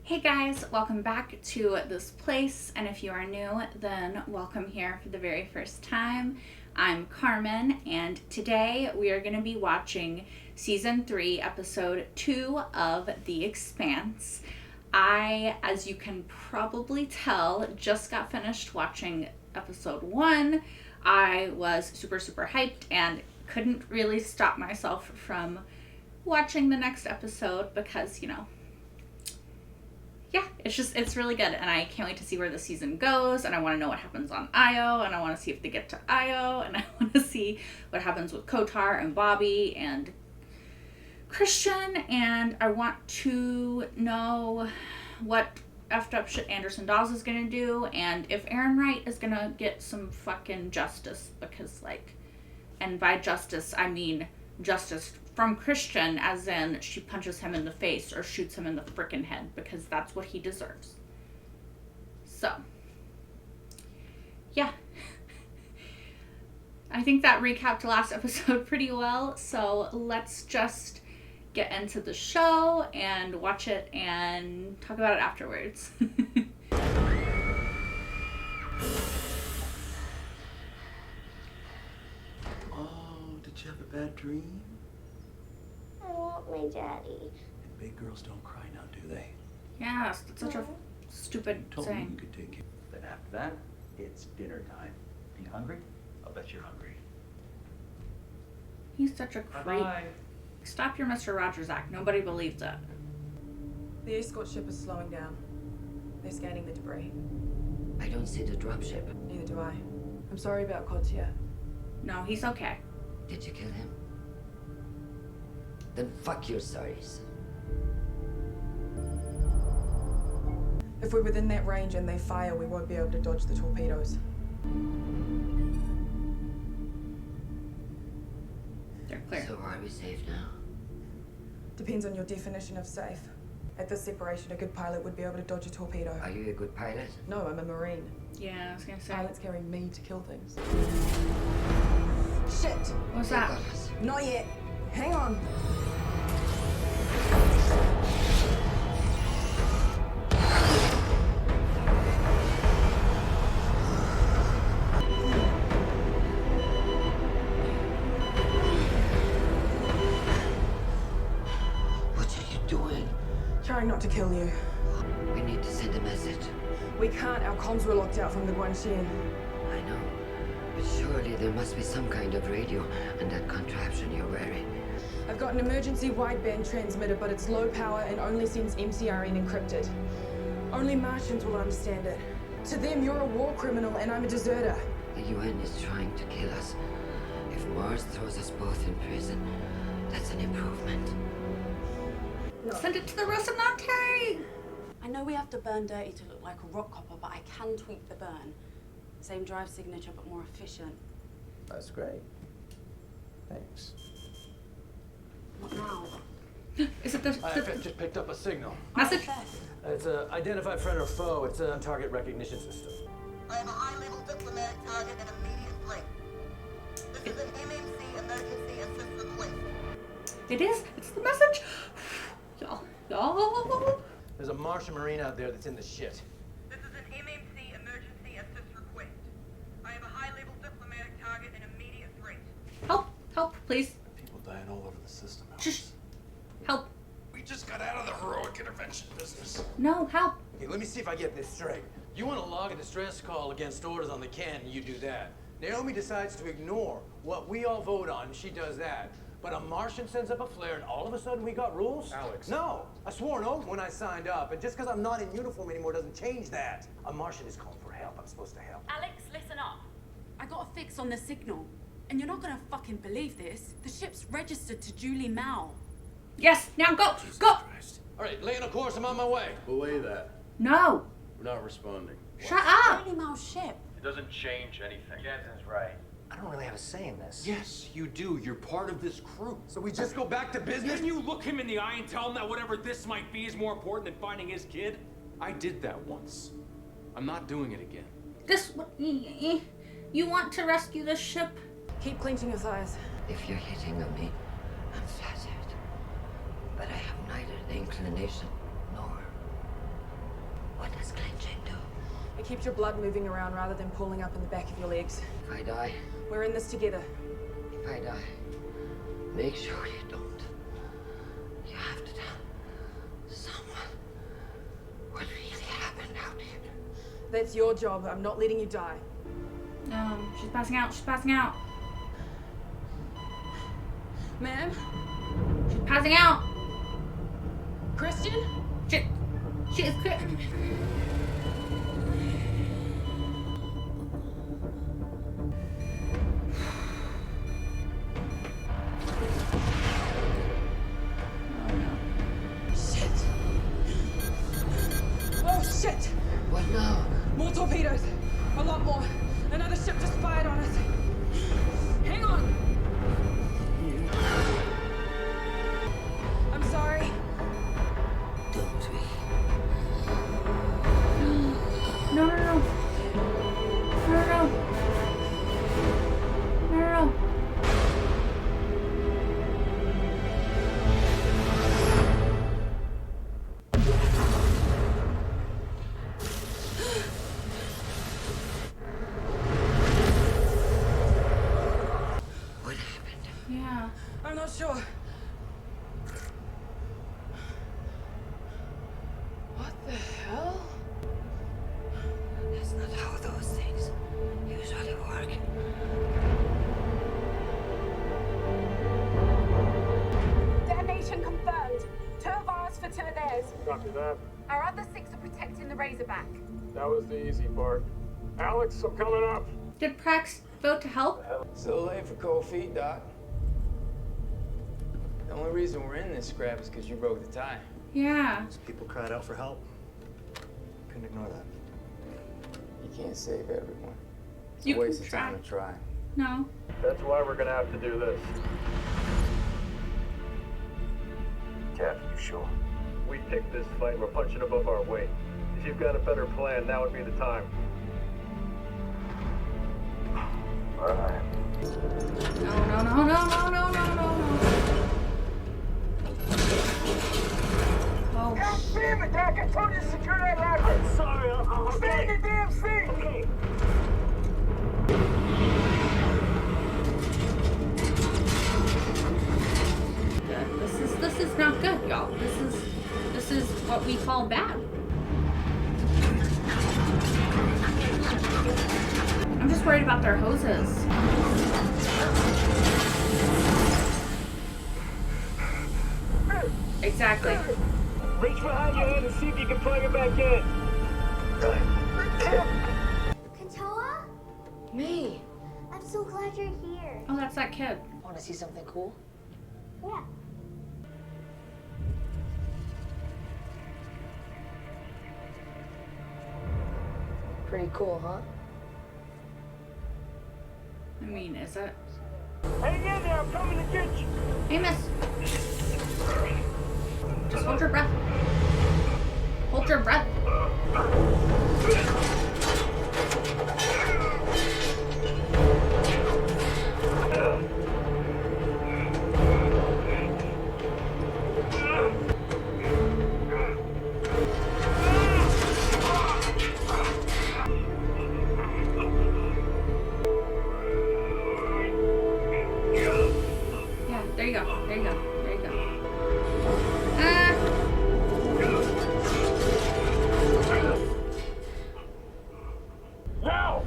Hey guys, welcome back to this place, and if you are new, then welcome here for the very first time. I'm Carmen, and today we are going to be watching Season 3, Episode 2 of The Expanse. I, as you can probably tell, just got finished watching Episode 1. I was super hyped and couldn't really stop myself from watching the next episode because, it's really good, and I can't wait to see where the season goes, and I want to know what happens on Io, and I want to see if they get to Io, and I want to see what happens with Kotar and Bobby and Christian, and I want to know what effed up shit Anderson Dawes is gonna do, and if Aaron Wright is gonna get some fucking justice, because, and by justice, I mean justice from Christian, as in she punches him in the face or shoots him in the frickin' head, because that's what he deserves. So, yeah. I think that recapped last episode pretty well, so let's just get into the show and watch it and talk about it afterwards. Oh, did you have a bad dream? I want my daddy. And big girls don't cry now, do they? Yeah, that's such a stupid Told me saying. you could take it. Then after that, it's dinner time. You hungry? I'll bet you're hungry. He's such a creep. Bye-bye. Stop your Mr. Rogers act. Nobody believes it. The escort ship is slowing down. They're scanning the debris. I don't see the dropship. Neither do I. I'm sorry about Kotia. No, he's okay. Did you kill him? Then fuck your sorries. If we're within that range and they fire, we won't be able to dodge the torpedoes. They're clear. So are we safe now? Depends on your definition of safe. At this separation, a good pilot would be able to dodge a torpedo. Are you a good pilot? No, I'm a Marine. Yeah, I was gonna say. Pilots carry me to kill things. Shit! What's They that? got us. Not yet. Hang on. What are you doing? Trying not to kill you. We need to send a message. We can't. Our comms were locked out from the Guanshin. I know. But surely there must be some kind of radio on that contraption you're wearing. I've got an emergency wideband transmitter, but it's low power and only sends MCRN encrypted. Only Martians will understand it. To them, you're a war criminal and I'm a deserter. The UN is trying to kill us. If Mars throws us both in prison, that's an improvement. Send it to the Rocinante! I know we have to burn dirty to look like a rock copper, but I can tweak the burn. Same drive signature, but more efficient. That's great. Thanks. What now? Is it the IFF just picked up a signal. message? IFF. It's a identified friend or foe. It's a target recognition system. I have a high-level diplomatic target and immediate threat. This is an MMC emergency assist request. It is? It's the message? Y'all. There's a Martian Marine out there that's in the shit. This is an MMC emergency assist request. I have a high-level diplomatic target and immediate threat. Help, please. People dying all over the system. Shh. Help. We just got out of the heroic intervention business. No, help. Okay, let me see if I get this straight. You want to log a distress call against orders on the can, and you do that. Naomi decides to ignore what we all vote on, and she does that. But a Martian sends up a flare, and all of a sudden we got rules? Alex. No! I swore an oath when I signed up, and just because I'm not in uniform anymore doesn't change that. A Martian is calling for help. I'm supposed to help. Alex, listen up. I got a fix on the signal. And you're not gonna fucking believe this. The ship's registered to Julie Mao. Yes, now go. Go. All right, lay on a course. I'm on my way. Belay that. No. We're not responding. Shut up. Julie Mao's ship. It doesn't change anything. Jensen's right. I don't really have a say in this. Yes, you do. You're part of this crew. So we just go back to business? Can you look him in the eye and tell him that whatever this might be is more important than finding his kid? I did that once. I'm not doing it again. You want to rescue this ship? Keep clenching your thighs. If you're hitting on me, I'm flattered. But I have neither the inclination nor keeps your blood moving around rather than pooling up in the back of your legs. If I die, We're in this together. if I die, make sure you don't. You have to tell someone what really happened out here. That's your job. I'm not letting you die. She's passing out. She's passing out. Ma'am? She's passing out. Christian? She is Shit! Oh, shit! What now? More torpedoes! A lot more! Another ship just fired on us! Hang on! I'm sorry. Don't we? No. What happened? Yeah. I'm not sure. What the hell? That's not how those things usually work. Detonation confirmed. 2 of ours for 2 of theirs. Copy that. Our other 6 are protecting the Razorback. That was the easy part. Alex, I'm coming up. Did Prax vote to help? Still late for cold feet, Doc. The only reason we're in this scrap is because you broke the tie. Yeah. People cried out for help. Couldn't ignore that. You can't save everyone. It's You a waste can of time to try. No. That's why we're gonna have to do this. Cap, you sure? We picked this fight and we're punching above our weight. If you've got a better plan, now would be the time. All right. No. Oh. God damn it, Doc! I told you to secure that ladder! I'm sorry, I'll stay in the damn seat! Okay. This is not good, y'all. This is what we call bad. I'm just worried about their hoses. Exactly. Reach behind your head and see if you can plug it back in. Katoa? Me? I'm so glad you're here. Oh, that's that kid. Want to see something cool? Yeah. Pretty cool, huh? I mean, is it? Hang in there, I'm coming to get you. Hey, miss. Just hold your breath. Hold your breath. Yeah, there you go. There you go. There you go. Now!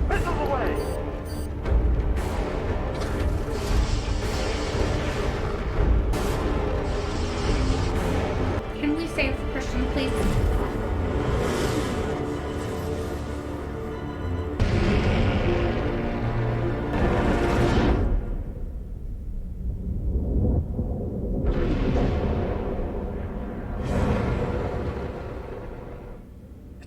Missiles away! Can we save Christian, please?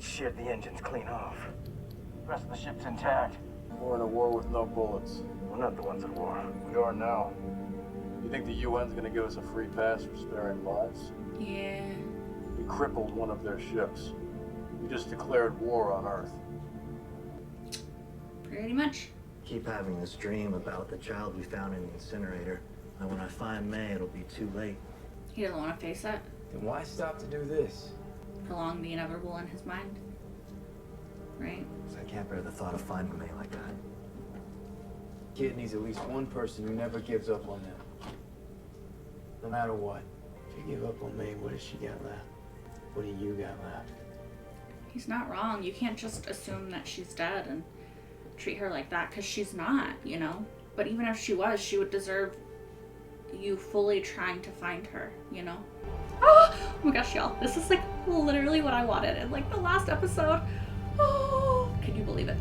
Shit, the engine's clean off. The rest of the ship's intact. We're in a war with no bullets. We're not the ones at war. We are now. You think the UN's gonna give us a free pass for sparing lives? Yeah. We crippled one of their ships. We just declared war on Earth. Pretty much. Keep having this dream about the child we found in the incinerator. And when I find May, it'll be too late. He doesn't want to face it. Then why stop to do this? Prolong the inevitable in his mind. right? So I can't bear the thought of finding May like that. Kid needs at least one person who never gives up on them. No matter what. If you give up on May, what does she got left? What do you got left? He's not wrong. You can't just assume that she's dead and treat her like that, because she's not, you know? But even if she was, she would deserve you fully trying to find her, you know? Oh my gosh, y'all. This is like literally what I wanted in like the last episode. Oh, can you believe it?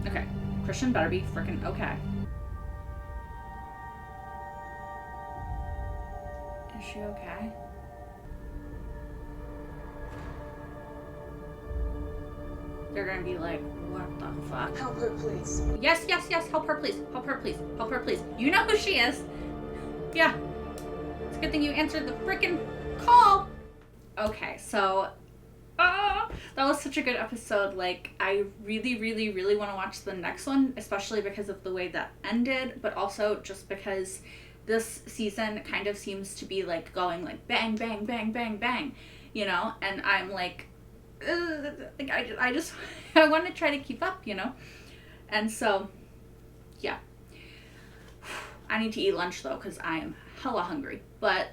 Okay. Christian better be freaking okay. Is she okay? They're gonna be like, what the fuck? Help her, please. Yes, yes, yes, help her, please. Help her, please. Help her, please. You know who she is. Yeah. It's a good thing you answered the freaking call. Okay, so that was such a good episode. Like, I really, really, really want to watch the next one, especially because of the way that ended, but also just because this season kind of seems to be like going like bang, bang, bang, bang, bang, you know? And I'm like, like I want to try to keep up, you know? And so, yeah. I need to eat lunch though, because I am hella hungry. But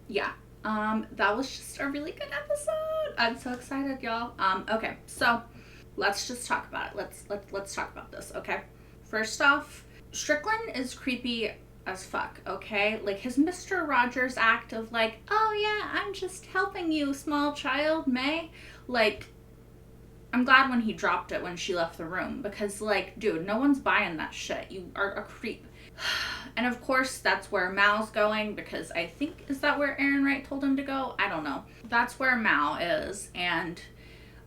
yeah, that was just a really good episode. I'm so excited, y'all. Okay, so let's just talk about it. Let's talk about this, okay? First off, Strickland is creepy as fuck, okay? Like his Mr. Rogers act of like, oh yeah, I'm just helping you, small child, May. Like, I'm glad when he dropped it when she left the room, because like, dude, no one's buying that shit. You are a creep. And of course, that's where Mao's going, because I think, is that where Aaron Wright told him to go? I don't know. That's where Mao is, and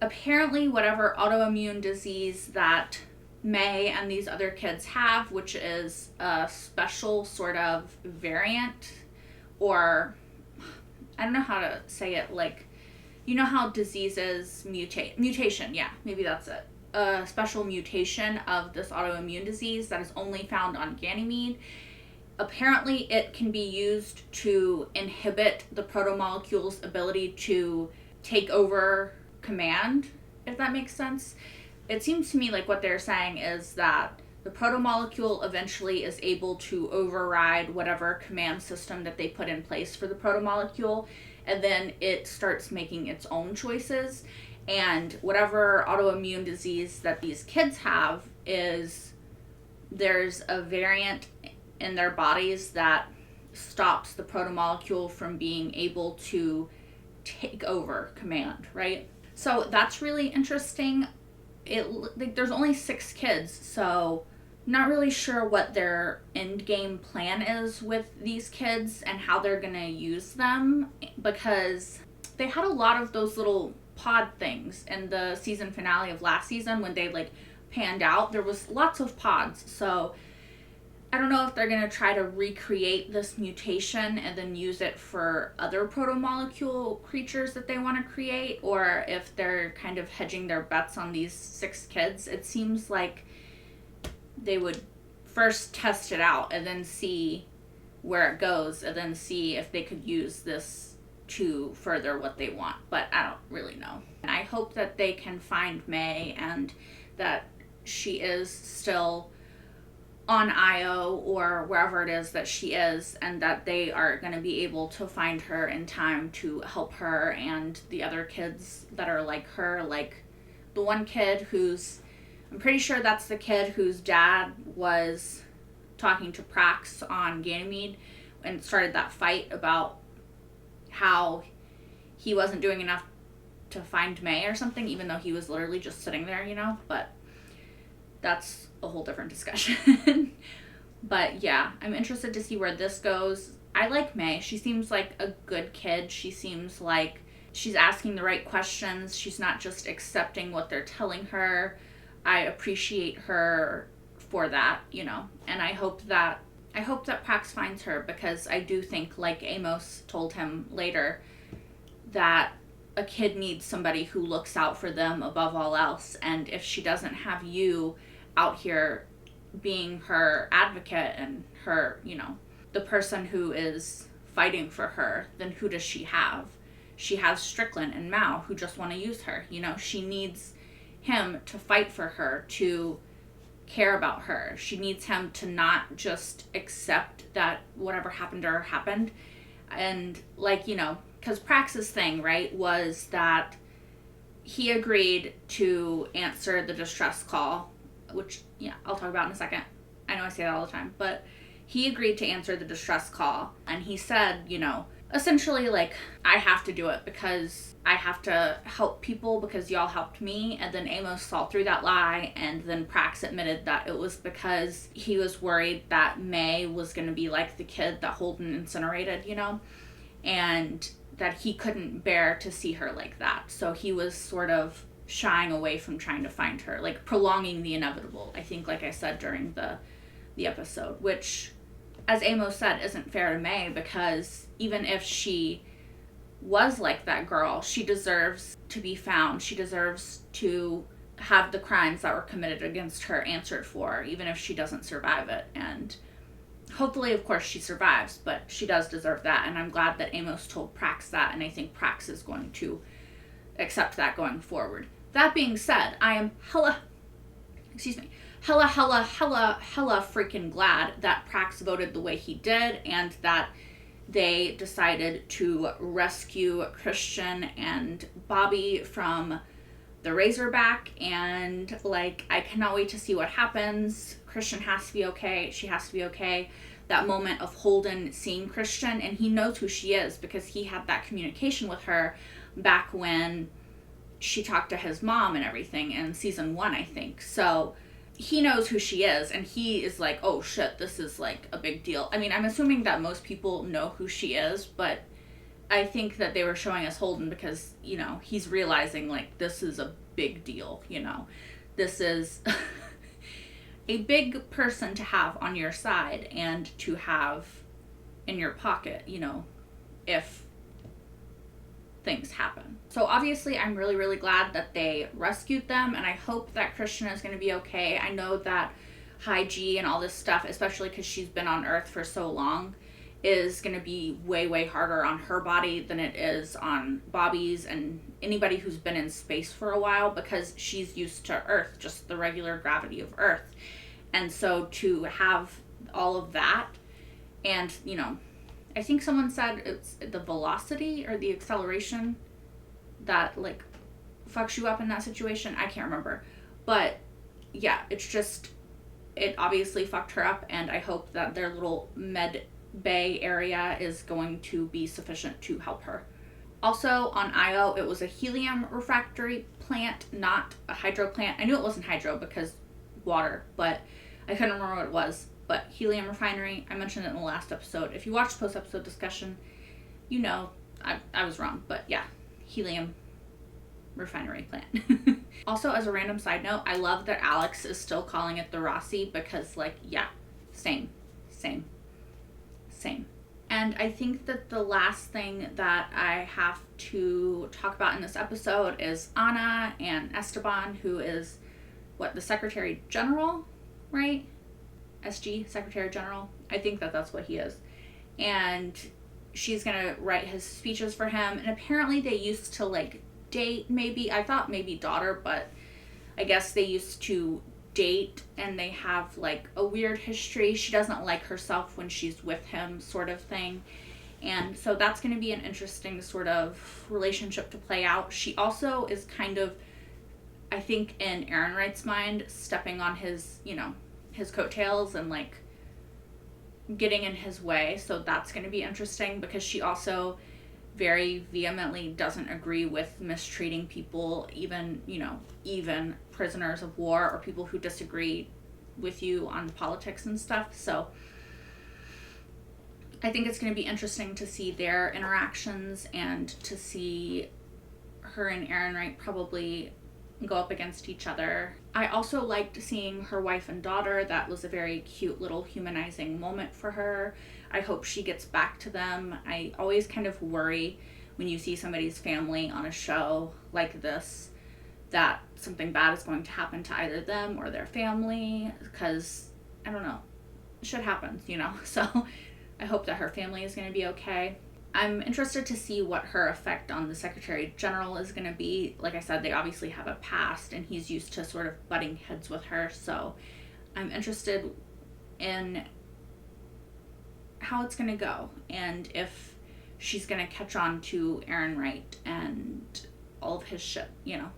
apparently whatever autoimmune disease that May and these other kids have, which is a special sort of variant, or I don't know how to say it, like, you know how diseases mutation, yeah, maybe that's it. A special mutation of this autoimmune disease that is only found on Ganymede. Apparently it can be used to inhibit the protomolecule's ability to take over command, if that makes sense. It seems to me like what they're saying is that the protomolecule eventually is able to override whatever command system that they put in place for the protomolecule, and then it starts making its own choices. And whatever autoimmune disease that these kids have is, there's a variant in their bodies that stops the protomolecule from being able to take over command, right? So that's really interesting. Like, there's only 6 kids, so not really sure what their end game plan is with these kids and how they're gonna use them, because they had a lot of those little pod things in the season finale of last season when they like panned out. There was lots of pods, so I don't know if they're going to try to recreate this mutation and then use it for other protomolecule creatures that they want to create, or if they're kind of hedging their bets on these 6 kids. It seems like they would first test it out and then see where it goes, and then see if they could use this to further what they want, but I don't really know. And I hope that they can find May and that she is still on Io or wherever it is that she is, and that they are going to be able to find her in time to help her and the other kids that are like her. Like the one kid who's, I'm pretty sure that's the kid whose dad was talking to Prax on Ganymede and started that fight about how he wasn't doing enough to find May or something, even though he was literally just sitting there, you know? But that's a whole different discussion. But yeah, I'm interested to see where this goes. I like May. She seems like a good kid. She seems like she's asking the right questions. She's not just accepting what they're telling her. I appreciate her for that, you know? And I hope that Prax finds her, because I do think, like Amos told him later, that a kid needs somebody who looks out for them above all else. And if she doesn't have you out here being her advocate and her, you know, the person who is fighting for her, then who does she have? She has Strickland and Mao who just want to use her. You know, she needs him to fight for her, to care about her. She needs him to not just accept that whatever happened to her happened. And like, you know, because Prax's thing, right, was that he agreed to answer the distress call, which, yeah, I'll talk about in a second. I know I say that all the time, but he agreed to answer the distress call. And he said, you know, essentially, like, I have to do it because I have to help people because y'all helped me. And then Amos saw through that lie, and then Prax admitted that it was because he was worried that May was going to be like the kid that Holden incinerated, you know, and that he couldn't bear to see her like that. So he was sort of shying away from trying to find her, like prolonging the inevitable, I think, like I said during the episode, which, as Amos said, isn't fair to May, because even if she was like that girl, she deserves to be found. She deserves to have the crimes that were committed against her answered for, even if she doesn't survive it. And hopefully, of course, she survives, but she does deserve that. And I'm glad that Amos told Prax that, and I think Prax is going to accept that going forward. That being said, I am hella freaking glad that Prax voted the way he did, and that they decided to rescue Christian and Bobby from the Razorback. And like, I cannot wait to see what happens. Christian has to be okay. She has to be okay. That moment of Holden seeing Christian, and he knows who she is because he had that communication with her back when she talked to his mom and everything in season 1, I think. So he knows who she is, and he is like, oh shit, this is like a big deal. I mean, I'm assuming that most people know who she is, but I think that they were showing us Holden because, you know, he's realizing like this is a big deal, you know. This is a big person to have on your side and to have in your pocket, you know, if things happen. So obviously I'm really, really glad that they rescued them, and I hope that Christian is going to be okay. I know that High G and all this stuff, especially because she's been on Earth for so long, is going to be way, way harder on her body than it is on Bobby's and anybody who's been in space for a while, because she's used to Earth, just the regular gravity of Earth. And so to have all of that, and, you know, I think someone said it's the velocity or the acceleration that, like, fucks you up in that situation. I can't remember. But, yeah, it's just, it obviously fucked her up, and I hope that their little med bay area is going to be sufficient to help her. Also, on Io, it was a helium refractory plant, not a hydro plant. I knew it wasn't hydro because water, but I couldn't remember what it was. But helium refinery, I mentioned it in the last episode. If you watched post-episode discussion, you know I was wrong. But yeah, helium refinery plant. Also, as a random side note, I love that Alex is still calling it the Rossi because, like, yeah, same. And I think that the last thing that I have to talk about in this episode is Ana and Esteban, who is, the Secretary General, right? SG, Secretary General. I think that that's what he is. And she's gonna write his speeches for him. And apparently they used to, like, date, maybe. I thought maybe daughter, but I guess they used to date, and they have, like, a weird history. She doesn't like herself when she's with him, sort of thing. And so that's going to be an interesting sort of relationship to play out. She also is kind of, I think, in Aaron Wright's mind, stepping on his, you know, his coattails and, like, getting in his way. So that's going to be interesting because she also very vehemently doesn't agree with mistreating people, even, you know, even prisoners of war or people who disagree with you on politics and stuff. So I think it's going to be interesting to see their interactions and to see her and Aaron Wright probably go up against each other. I also liked seeing her wife and daughter. That was a very cute little humanizing moment for her. I hope she gets back to them. I always kind of worry when you see somebody's family on a show like this that something bad is going to happen to either them or their family, because, I don't know, shit happens, you know? So I hope that her family is going to be okay. I'm interested to see what her effect on the Secretary General is going to be. Like I said, they obviously have a past, and he's used to sort of butting heads with her. So I'm interested in how it's going to go, and if she's going to catch on to Aaron Wright and all of his shit, you know.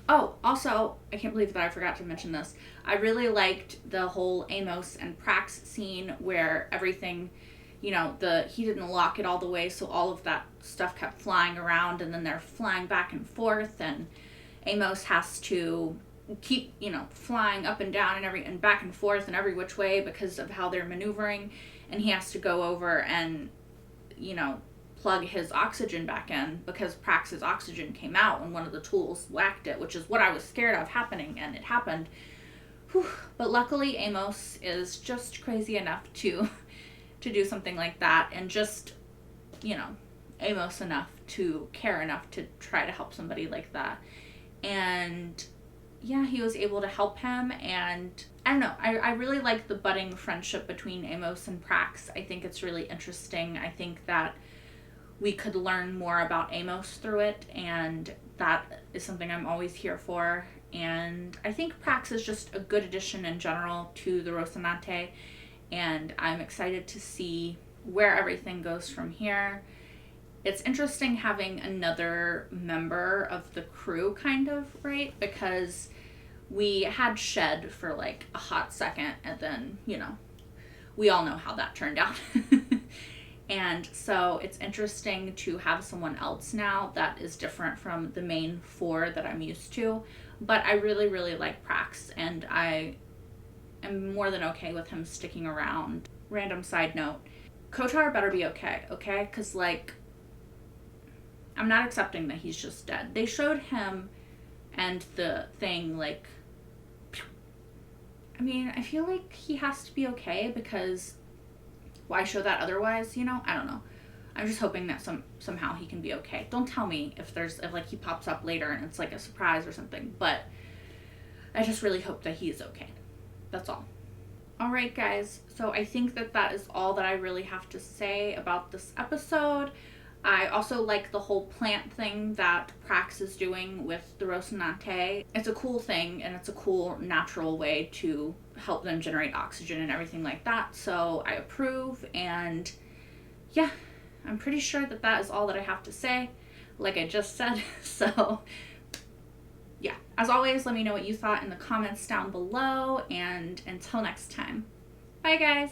Oh, also, I can't believe that I forgot to mention this. I really liked the whole Amos and Prax scene where everything, you know, he didn't lock it all the way, so all of that stuff kept flying around, and then they're flying back and forth, and Amos has to keep, you know, flying up and down and back and forth and every which way because of how they're maneuvering, and he has to go over and, you know, plug his oxygen back in because Prax's oxygen came out when one of the tools whacked it, which is what I was scared of happening, and it happened. Whew. But luckily Amos is just crazy enough to do something like that, and just, you know, Amos enough to care enough to try to help somebody like that. And yeah, he was able to help him, and I don't know, I really like the budding friendship between Amos and Prax. I think it's really interesting. I think that we could learn more about Amos through it, and that is something I'm always here for. And I think Prax is just a good addition in general to the Rocinante, and I'm excited to see where everything goes from here. It's interesting having another member of the crew, kind of, right? Because we had Shed for like a hot second, and then, you know, we all know how that turned out. And so it's interesting to have someone else now that is different from the main 4 that I'm used to. But I really, really like Prax, and I am more than okay with him sticking around. Random side note, Kotar better be okay? Because, like, I'm not accepting that he's just dead. They showed him and the thing, like, I mean, I feel like he has to be okay, because why show that otherwise, you know? I don't know. I'm just hoping that somehow he can be okay. Don't tell me if like he pops up later and it's like a surprise or something, but I just really hope that he is okay. That's all. All right, guys. So I think that is all that I really have to say about this episode. I also like the whole plant thing that Prax is doing with the Rocinante. It's a cool thing, and it's a cool natural way to help them generate oxygen and everything like that. So I approve, and yeah, I'm pretty sure that is all that I have to say, like I just said. So yeah, as always, let me know what you thought in the comments down below, and until next time, bye guys.